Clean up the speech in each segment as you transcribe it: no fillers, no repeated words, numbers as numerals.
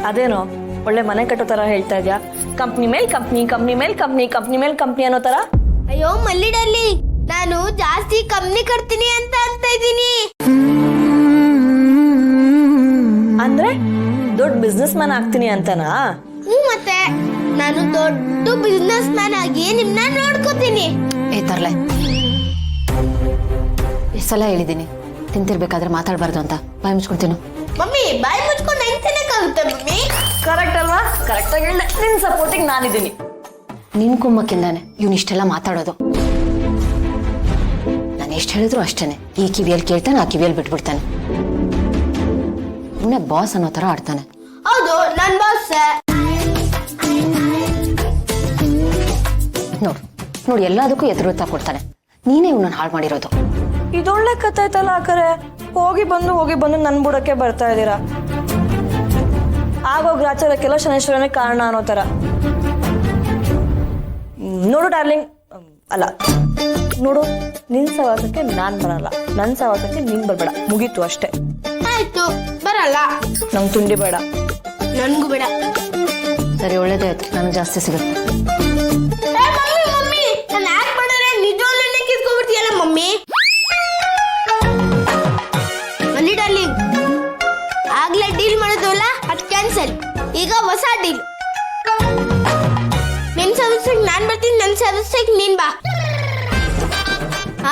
ಅದೇನೋ ಒಳ್ಳೆ ಮನೆ ಕಟ್ಟೋ ತರ ಹೇಳ್ತಾ ಇದ್ಯಾ. ಕಂಪ್ನಿ ಮೇಲ್ ಕಂಪ್ನಿ, ಕಂಪ್ನಿ ಮೇಲ್ ಕಂಪ್ನಿ, ಕಂಪ್ನಿ ಮೇಲ್ ಕಂಪ್ನಿ ಅನ್ನೋ ತರ. ಅಯ್ಯೋ ಮಲ್ಲಿ ಡಾರ್ಲಿಂಗ್, ನಾನು ಜಾಸ್ತಿ ಕಂಪ್ನಿ ಕಟ್ತೀನಿ ಅಂತ ಇದ್ದೀನಿ. ಅಂದ್ರೆ ದೊಡ್ಡ ಬಿಸ್ನೆಸ್ ಮ್ಯಾನ್ ಆಗ್ತೀನಿ ಅಂತನಾ? ಮತ್ತೆ ನಾನು ದೊಡ್ಡ ಬಿಸ್ನೆಸ್ ಮ್ಯಾನ್ ಆಗಿ ನಿಮ್ನ ನೋಡ್ಕೋತೀನಿ. ತರ್ಲೆ, ಎಷ್ಟು ಸಲ ಹೇಳಿದ್ದೀನಿ ತಿಂತಿರ್ಬೇಕಾದ್ರೆ ಮಾತಾಡಬಾರ್ದು ಅಂತ. ಬಾಯಿ ಮುಚ್ಕೊಳ್ತೀನಿ. ಮಮ್ಮಿ ಬಾಯಿ ಮುಚ್ಕೊಂಡು ಹೆಂಗ್ ತಿನ್ನಕ್ಕಾಗುತ್ತೆ ಮಮ್ಮಿ? ಕರೆಕ್ಟ್ ಅಲ್ವಾ? ಕರೆಕ್ಟ್ ಆಗಿ ಹೇಳಿದೆ. ನಿನ್ ಸಪೋರ್ಟಿಗೆ ನಾನಿದ್ದೀನಿ. ನಿನ್ ಕುಮ್ಮಕ್ಕಿಂದಾನೆ ಇವ್ನು ಇಷ್ಟೆಲ್ಲ ಮಾತಾಡೋದು. ನಾನು ಎಷ್ಟು ಹೇಳಿದ್ರು ಅಷ್ಟೇನೆ. ಈ ಕಿವಿಯಲ್ಲಿ ಕೇಳ್ತಾನೆ, ಆ ಕಿವಿಯಲ್ಲಿ ಬಿಟ್ಬಿಡ್ತಾನೆ. ಇವನೇ ಬಾಸ್ ಅನ್ನೋ ತರ ಆಡ್ತಾನೆ. ಹೌದು, ನನ್ ಬಾಸ್. ನೋಡು ಎಲ್ಲದಕ್ಕೂ ಎದುರುತ್ತಾ ಕೊಡ್ತಾನೆ. ನೀನೇ ಇವನನ್ನು ಹಾಳು ಮಾಡಿರೋದು. ಇದೊಳ್ಳೆ ಕಥೆ ಆಯ್ತಲ್ಲ ಆಕರೆ. ಹೋಗಿ ಬಂದು ನನ್ ಬುಡಕ್ಕೆ ಬರ್ತಾ ಇದ್ದೀರಾ. ಆಗೋ ಗ್ರಾಚಾರಕ್ಕೆಲ್ಲ ಶನೇಶ್ವರನೇ ಕಾರಣ ಅನ್ನೋ ತರ. ನೋಡು ಡಾರ್ಲಿಂಗ್, ಅಲ್ಲ ನೋಡು, ನಿನ್ ಸವಾಸಕ್ಕೆ ನಾನ್ ಬರಲ್ಲ, ನನ್ ಸವಾಸಕ್ಕೆ ನೀನ್ ಬರ್ಬೇಡ. ಮುಗೀತು ಅಷ್ಟೇ. ಆಯ್ತು, ಬರಲ್ಲ. ನಂಗ್ ತುಂಡಿ ಬೇಡ. ನನ್ಗೂ ಬೇಡ. ಸರಿ, ಒಳ್ಳೇದೇ ಆಯ್ತು. ನನಗೆ ಜಾಸ್ತಿ ಸಿಗುತ್ತೆ. ಮಮ್ಮಿ ನಾನು ಯಾಕೆ ಮಾಡಿದ್ರೆ ನಿಜವನ್ನೇ ಕಿತ್ಕೊಂಡ್ಬಿಡ್ತೀಯಲ್ಲ ಮಮ್ಮಿ. ಮಲ್ಲಿ ಡಾರ್ಲಿಂಗ್, ಆಗ್ಲೇ ಡೀಲ್ ಮಾಡೋದಲ್ಲ, ಅದು ಕ್ಯಾನ್ಸಲ್. ಈಗ ಹೊಸ ಡೀಲ್. ನಿನ್ ಸರ್ವಿಸ್ಗೆ ನಾನ್ ಬರ್ತೀನಿ, ನನ್ ಸರ್ವಿಸ್ಗೆ ನೀನ್ ಬಾ.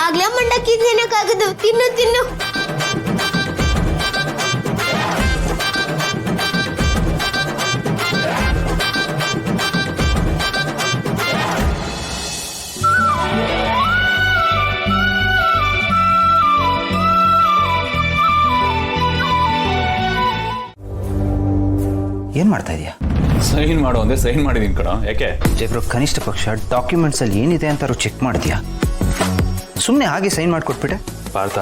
ಆಗ್ಲೇ ಮಂಡಕ್ಕಿ ತಿನ್ನಕ್ಕಾಗದು. ತಿನ್ನು ತಿನ್ನು. ಏನ್ ಮಾಡ್ತಾ ಇದೀಯಾ? ಸೈನ್ ಮಾಡು ಅಂದ್ರೆ ಸೈನ್ ಮಾಡಿದೀನಿ ಕಣ. ಯಾಕೆ? ಜೈಬ್ರೋ, ಕನಿಷ್ಠ ಪಕ್ಷ ಡಾಕ್ಯುಮೆಂಟ್ಸ್ ಅಲ್ಲಿ ಏನಿದೆ ಅಂತ ಚೆಕ್ ಮಾಡಿದ್ಯಾ? ಸುಮ್ಮನೆ ಹಾಗೆ ಸೈನ್ ಮಾಡಿಕೊಟ್ಬಿಟ್ಟೆ. Partha,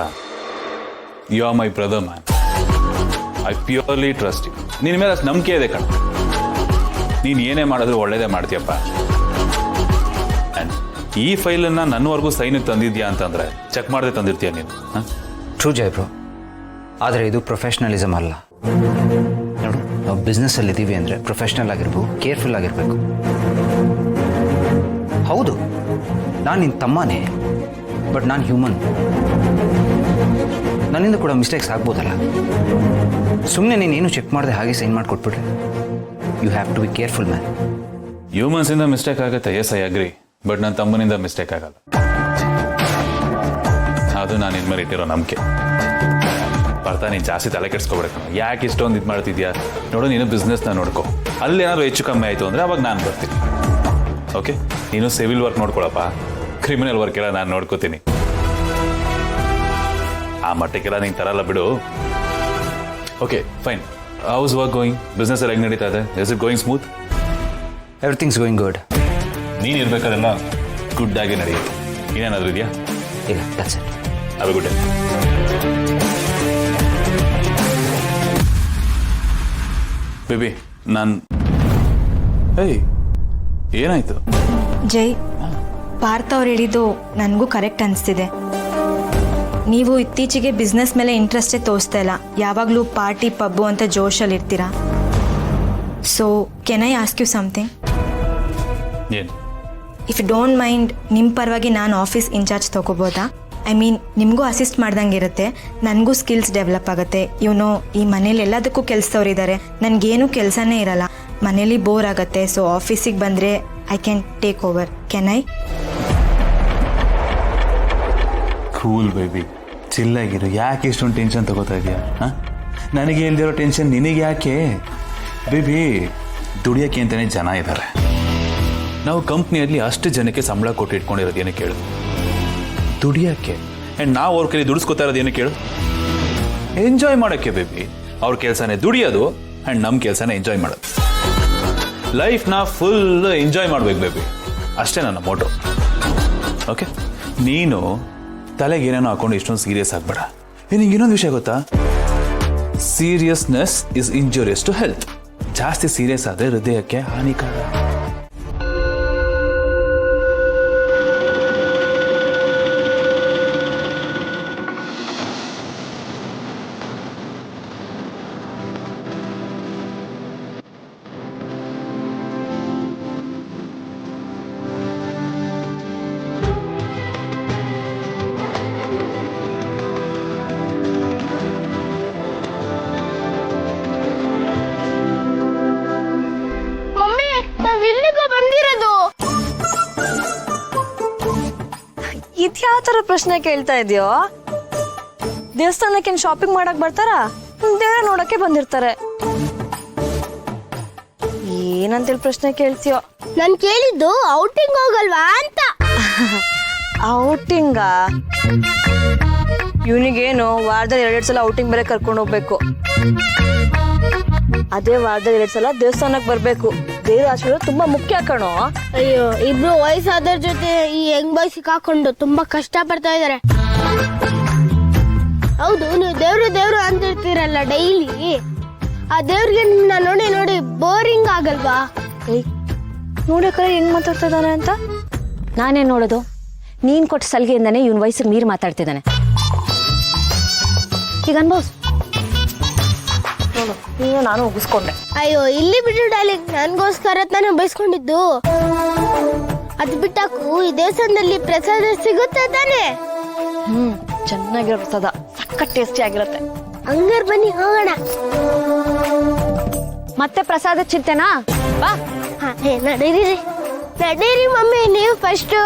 you are my brother man. I purely trust you. ನಿನ್ನ ಮೇಲೆ ಅಷ್ಟು ನಂಬಿಕೆ ಇದೆ ಕಣ. ನೀನು ಏನೇ ಮಾಡಿದ್ರು ಒಳ್ಳೇದೇ ಮಾಡ್ತೀಯಪ್ಪ. ಆ್ಯಂಡ್ ಈ ಫೈಲನ್ನು ನನ್ನವರೆಗೂ ಸೈನಿಗೆ ತಂದಿದ್ಯಾ ಅಂತಂದ್ರೆ ಚೆಕ್ ಮಾಡದೆ ತಂದಿರ್ತೀಯ ನೀನು. ಟ್ರೂ ಜೈಬ್ರೋ, ಆದರೆ ಇದು ಪ್ರೊಫೆಷ್ನಲಿಸಮ್ ಅಲ್ಲ. ನೋಡು, ನಾವು ಬಿಸ್ನೆಸ್ಸಲ್ಲಿ ಇದ್ದೀವಿ ಅಂದರೆ ಪ್ರೊಫೆಷ್ನಲ್ ಆಗಿರ್ಬೇಕು, ಕೇರ್ಫುಲ್ ಆಗಿರಬೇಕು. ಹೌದು, ನಾನು ನಿನ್ನ ತಮ್ಮನೇ, ಬಟ್ ನಾನು ಹ್ಯೂಮನ್. ನನ್ನಿಂದ ಕೂಡ ಮಿಸ್ಟೇಕ್ಸ್ ಆಗ್ಬೋದಲ್ಲ. ಸುಮ್ಮನೆ ನೀನೇನು ಚೆಕ್ ಮಾಡದೆ ಹಾಗೆ ಸೈನ್ ಮಾಡಿ ಕೊಟ್ಬಿಟ್ರೆ you have to be careful man. ಹ್ಯೂಮನ್ಸಿಂದ ಮಿಸ್ಟೇಕ್ ಆಗುತ್ತೆ, ಎಸ್ ಐ ಅಗ್ರಿ. ಬಟ್ ನನ್ನ ತಮ್ಮನಿಂದ ಮಿಸ್ಟೇಕ್ ಆಗಲ್ಲ. ಅದು ನಾನು ಇನ್ಮೇಲೆ ಇಟ್ಟಿರೋ ನಂಬಿಕೆ. ಪಾರ್ಥ, ನೀನು ಜಾಸ್ತಿ ತಲೆ ಕೆಡ್ಸ್ಕೊಬೇಡ. ಯಾಕೆ ಇಷ್ಟೊಂದು ಇದು ಮಾಡ್ತಿದ್ಯಾ? ನೋಡು, ನೀನು ಬಿಸ್ನೆಸ್ನ ನೋಡ್ಕೊ. ಅಲ್ಲೇನಾದ್ರು ಹೆಚ್ಚು ಕಮ್ಮಿ ಆಯಿತು ಅಂದರೆ ಅವಾಗ ನಾನು ಬರ್ತೀನಿ. ಓಕೆ, ನೀನು ಸಿವಿಲ್ ವರ್ಕ್ ನೋಡ್ಕೊಳಪ್ಪ. ಕ್ರಿಮಿನಲ್ ವರ್ಕ್ ಎಲ್ಲ ನಾನು ನೋಡ್ಕೋತೀನಿ. ಆ ಮಟ್ಟಕ್ಕೆಲ್ಲ ನಿಂಗೆ ತರಲ್ಲ ಬಿಡು. Okay, fine. House work going? Business ಎಲ್ಲ ಹೆಂಗೆ ನಡೀತಾ ಇದೆ? Is it going smooth? Everythings going good. ನೀನು ಇರ್ಬೇಕಾದೆಲ್ಲ ಗುಡ್ ಆಗಿ ನಡೆಯುತ್ತೆ. ಇನ್ನೇನಾದರೂ ಇದೆಯಾ? ಇಲ್ಲ, that's it. Have A good day. Baby, ನಾನು ಏನಾಯ್ತು? ಜೈ, ಪಾರ್ಥ ಅವ್ರು ಹೇಳಿದ್ದು ನನಗೂ ಕರೆಕ್ಟ್ ಅನಿಸ್ತಿದೆ. ನೀವು ಇತ್ತೀಚೆಗೆ ಬಿಸ್ನೆಸ್ ಮೇಲೆ ಇಂಟ್ರೆಸ್ಟೇ ತೋರಿಸ್ತಾ ಇಲ್ಲ. ಯಾವಾಗಲೂ ಪಾರ್ಟಿ ಪಬ್ಬು ಅಂತ ಜೋಶಲ್ಲಿ ಇರ್ತೀರಾ. So can I ask you something? ಏನು? ಇಫ್ ಯು ಡೋಂಟ್ ಮೈಂಡ್, ನಿಮ್ಮ ಪರವಾಗಿ ನಾನು ಆಫೀಸ್ ಇನ್ಚಾರ್ಜ್ ತೊಗೋಬೋದಾ? ಐ ಮೀನ್, ನಿಮಗೂ ಅಸಿಸ್ಟ್ ಮಾಡ್ದಂಗೆ ಇರುತ್ತೆ, ನನಗೂ ಸ್ಕಿಲ್ಸ್ ಡೆವಲಪ್ ಆಗುತ್ತೆ. ಇವನು ಈ ಮನೇಲಿ ಎಲ್ಲದಕ್ಕೂ ಕೆಲಸದವ್ರಿದ್ದಾರೆ, ನನಗೇನು ಕೆಲಸನೇ ಇರಲ್ಲ, ಮನೇಲಿ ಬೋರ್ ಆಗುತ್ತೆ. ಸೊ ಆಫೀಸಿಗೆ ಬಂದರೆ I can take over. Can I? Cool baby, ಚಿಲ್ಲಾಗಿರು. ಯಾಕೆ ಇಷ್ಟೊಂದು ಟೆನ್ಷನ್ ತಗೋತಾ ಇದೆಯಾ? ಹಾಂ, ನನಗೆ ಇಲ್ದಿರೋ ಟೆನ್ಷನ್ ನಿನಗೆ ಯಾಕೆ? ಬೇಬಿ, ದುಡಿಯೋಕ್ಕೆ ಅಂತಲೇ ಜನ ಇದ್ದಾರೆ. ನಾವು ಕಂಪ್ನಿಯಲ್ಲಿ ಅಷ್ಟು ಜನಕ್ಕೆ ಸಂಬಳ ಕೊಟ್ಟು ಇಟ್ಕೊಂಡಿರೋದು ಏನಕ್ಕೆ ಕೇಳು? ದುಡಿಯೋಕ್ಕೆ. ಆ್ಯಂಡ್ ನಾವು ಅವ್ರ ಕೈಲಿ ದುಡಿಸ್ಕೊತಾ ಇರೋದು ಏನಕ್ಕೆ ಕೇಳು? ಎಂಜಾಯ್ ಮಾಡೋಕ್ಕೆ ಬೇಬಿ. ಅವ್ರ ಕೆಲಸನೇ ದುಡಿಯೋದು, ಆ್ಯಂಡ್ ನಮ್ಮ ಕೆಲಸನೇ ಎಂಜಾಯ್ ಮಾಡೋದು. ಲೈಫ್ನ ಫುಲ್ ಎಂಜಾಯ್ ಮಾಡ್ಬೇಕು ಬೇಬಿ. ಅಷ್ಟೇ ನನ್ನ ಮೋಟೋ. ಓಕೆ, ನೀನು ತಲೆಗೆ ಏನೇನೋ ಹಾಕೊಂಡು ಇಷ್ಟೊಂದು ಸೀರಿಯಸ್ ಆಗಬೇಡ. ನಿನಗೆ ಇನ್ನೊಂದು ವಿಷಯ ಗೊತ್ತಾ? Seriousness is injurious to health. ಜಾಸ್ತಿ ಸೀರಿಯಸ್ ಆದರೆ ಹೃದಯಕ್ಕೆ ಹಾನಿಕಾರ. ಇದ್ಯಾವ ಥರ ಪ್ರಶ್ನೆ ಕೇಳ್ತಾ ಇದೆಯೋ? ದೇವಸ್ಥಾನಕ್ಕೆ ಶಾಪಿಂಗ್ ಮಾಡಕ್ ಬರ್ತಾರಾ? ದೇವ್ರ ನೋಡಕ್ಕೆ ಬಂದಿರ್ತಾರೆ. ಏನಂತೇಳಿ ಪ್ರಶ್ನೆ ಕೇಳ್ತೀಯೋ? ನಾನು ಕೇಳಿದ್ದು ಔಟಿಂಗ್ ಹೋಗಲ್ವಾ ಅಂತ. ಔಟಿಂಗ? ಇವನಿಗೇನು ವಾರದಲ್ಲಿ 2 ಸಲ ಔಟಿಂಗ್ ಬೇರೆ ಕರ್ಕೊಂಡು ಹೋಗ್ಬೇಕು. ಅದೇ ವಾರದಲ್ಲಿ 2 ಸಲ ದೇವಸ್ಥಾನಕ್ಕೆ ಬರ್ಬೇಕು. ದೇವ್ರ ಆಶೀರ್ವಾದ ತುಂಬಾ ಮುಖ್ಯ ಕಣೋ. ಅಯ್ಯೋ, ಇಬ್ರು ವಯಸ್ಸಾದವ್ರ ಜೊತೆ ಈ ಹೆಂಗ್ ಬಾಯ್ ಸಿಕ್ಕಾಕೊಂಡು ತುಂಬಾ ಕಷ್ಟ ಪಡ್ತಾ ಇದಾರೆ. ಹೌದು, ನೀವು ದೇವ್ರು ದೇವ್ರು ಅಂತಿರ್ತೀರಲ್ಲ ಡೈಲಿ, ಆ ದೇವ್ರಿಗೆ ನಿಮ್ಮನ್ನ ನೋಡಿ ನೋಡಿ ಬೋರಿಂಗ್ ಆಗಲ್ವಾ? ನೋಡಕ್ರೆ ಹೆಂಗ್ ಮಾತಾಡ್ತಾ ಇದ್ದಾನೆ ಅಂತ. ನಾನೇನ್ ನೋಡೋದು? ನೀನ್ ಕೊಟ್ಟ ಸಲಿಗೆಯಿಂದಾನೆ ಇವನ್ ವಯಸ್ಸಿಗೆ ಮೀರಿ ಮಾತಾಡ್ತಿದ್ದಾನೆ. ಈಗ ಅನ್ಭವ್ಸ್. ನೋಡು, ಈಗ ನಾನು ಉಗಿಸ್ಕೊಂಡೆ. ಅಯ್ಯೋ, ಇಲ್ಲಿ ಬಿಟ್ಟು ಡಾರ್ಲಿಂಗ್, ನನ್ಗೋಸ್ಕರ ತಾನೇ ಬಯಸ್ಕೊಂಡಿದ್ದು. ಅದು ಬಿಟ್ಟಾಕು ಈ ದೇವಸ್ಥಾನದಲ್ಲಿ ಪ್ರಸಾದ ಸಿಗುತ್ತೆ ತಾನೆ? ಚೆನ್ನಾಗಿರ್ತದ, ಸಖತ್ ಟೇಸ್ಟಿ ಆಗಿರುತ್ತೆ. ಹಂಗಾರ್ ಬನ್ನಿ ಹೋಗೋಣ. ಮತ್ತೆ ಪ್ರಸಾದ ಚಿಂತೆನಾ? ಬಾ. ನಡೀರಿ ನಡೀರಿ ಮಮ್ಮಿ, ನೀವು ಫಸ್ಟ್.